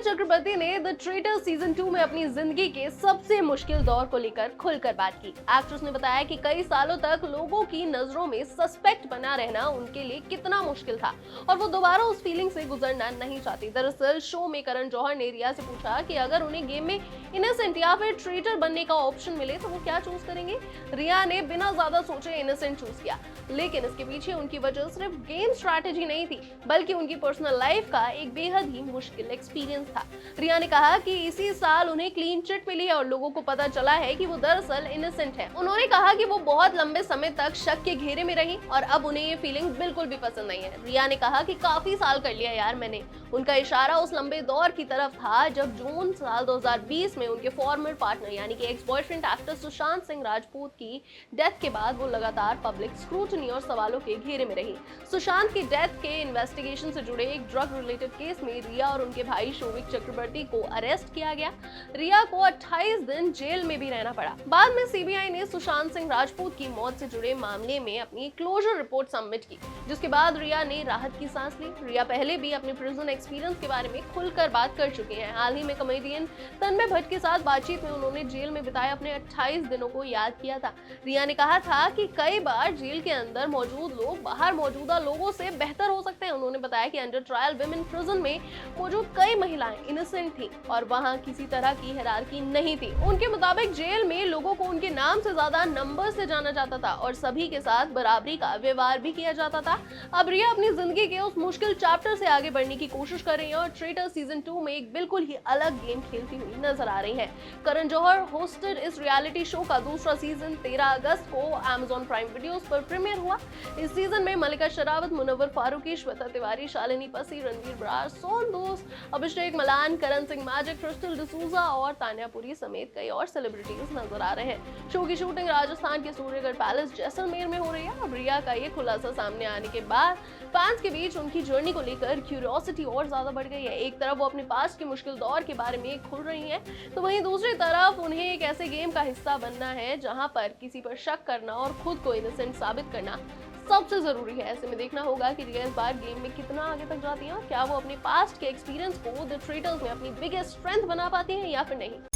चक्रवर्ती ने the traitor season 2 में अपनी जिंदगी के सबसे मुश्किल दौर को लेकर खुलकर बात की। एक्ट्रेस ने बताया कि कई सालों तक लोगों की नजरों में सस्पेक्ट बना रहना उनके लिए कितना मुश्किल था और वो दोबारा उस फीलिंग से गुजरना नहीं चाहती। दरअसल शो में करण जौहर ने रिया से पूछा कि अगर उन्हें गेम में इनोसेंट या फिर ट्रेटर बनने का ऑप्शन मिले तो वो क्या चूज करेंगे। रिया ने बिना ज्यादा सोचे इनोसेंट चूज किया, लेकिन इसके पीछे उनकी वजह सिर्फ गेम स्ट्रैटेजी नहीं थी बल्कि उनकी पर्सनल लाइफ का एक बेहद ही मुश्किल एक्सपीरियंस था। रिया ने कहा कि इसी साल उन्हें क्लीन चिट मिली है और लोगों को पता चला है कि वो दरअसल इनोसेंट है। उन्होंने कहा कि वो बहुत लंबे समय तक शक के घेरे में रही और अब उन्हें ये फीलिंग बिल्कुल भी पसंद नहीं है। रिया ने कहा कि काफी साल कर लिया यार मैंने। उनका इशारा उस लंबे दौर की तरफ था जब जून साल 2020 में उनके फॉर्मर पार्टनर यानी कि ex boyfriend actor Sushant Singh Rajput की डेथ के बाद वो लगातार पब्लिक स्क्रूटनी और सवालों के घेरे में रही। सुशांत की डेथ के इन्वेस्टिगेशन से जुड़े एक ड्रग रिलेटेड केस में रिया और उनके भाई शोविक चक्रवर्ती को अरेस्ट किया गया। रिया को 28 दिन जेल में भी रहना पड़ा। बाद में सीबीआई ने सुशांत सिंह राजपूत की मौत से जुड़े मामले में अपनी क्लोजर रिपोर्ट सबमिट की, जिसके बाद रिया ने राहत की सांस ली। रिया पहले भी अपने प्रिजन एक्सपीरियंस के बारे में खुलकर बात कर चुके हैं। हाल ही में कॉमेडियन तन्मय भट्ट के साथ बातचीत में उन्होंने जेल में बिताए अपने 28 दिनों को याद किया था। रिया ने कहा था कि कई बार जेल के अंदर मौजूद लोग बाहर मौजूदा लोगों से बेहतर हो सकते हैं। उन्होंने बताया कि अंडर ट्रायल विमेन प्रिजन में मौजूद कई महिलाएं इनोसेंट थी और वहां किसी तरह की हिरार्की नहीं थी। उनके मुताबिक जेल में लोगों को उनके नाम से ज्यादा नंबर से जाना जाता था और सभी के साथ बराबरी का व्यवहार भी किया जाता था। अब रिया अपनी जिंदगी के उस मुश्किल चैप्टर से आगे बढ़ने की कोशिश कर रही है और ट्रेटर सीजन 2 में एक बिल्कुल ही अलग गेम खेलती हुई नजर आ रही है। करण जौहर होस्टेड इस रियलिटी शो का दूसरा सीजन 13 अगस्त को Amazon प्राइम वीडियोस पर प्रीमियर हुआ। इस सीजन में मल्लिका शेरावत, मुनव्वर फारूकी, श्वेता तिवारी, शालिनी पसी, रणवीर बरार, सोन दोस्त, अभिषेक Malan, Karan Singh magic, crystal D'Souza और तान्या पुरी समेत कई और सेलिब्रिटीज नजर आ रहे हैं। शो की शूटिंग राजस्थान के सूर्यगढ़ पैलेस जैसलमेर में हो रही है। अब रिया का ये खुलासा सामने आने के बाद फैंस के बीच उनकी जर्नी को लेकर क्यूरियोसिटी और ज्यादा बढ़ गई है। एक तरफ वो अपने पास्ट के मुश्किल दौर के बारे में खुल रही हैं, तो वहीं दूसरी तरफ उन्हें एक ऐसे गेम का हिस्सा बनना है जहां पर किसी पर शक करना और खुद को इनोसेंट साबित करना सबसे जरूरी है। ऐसे में देखना होगा कि रिया इस बार गेम में कितना आगे तक जाती है और क्या वो अपने पास्ट के एक्सपीरियंस को द ट्रेटर्स में अपनी बिगेस्ट स्ट्रेंथ बना पाती हैं या फिर नहीं।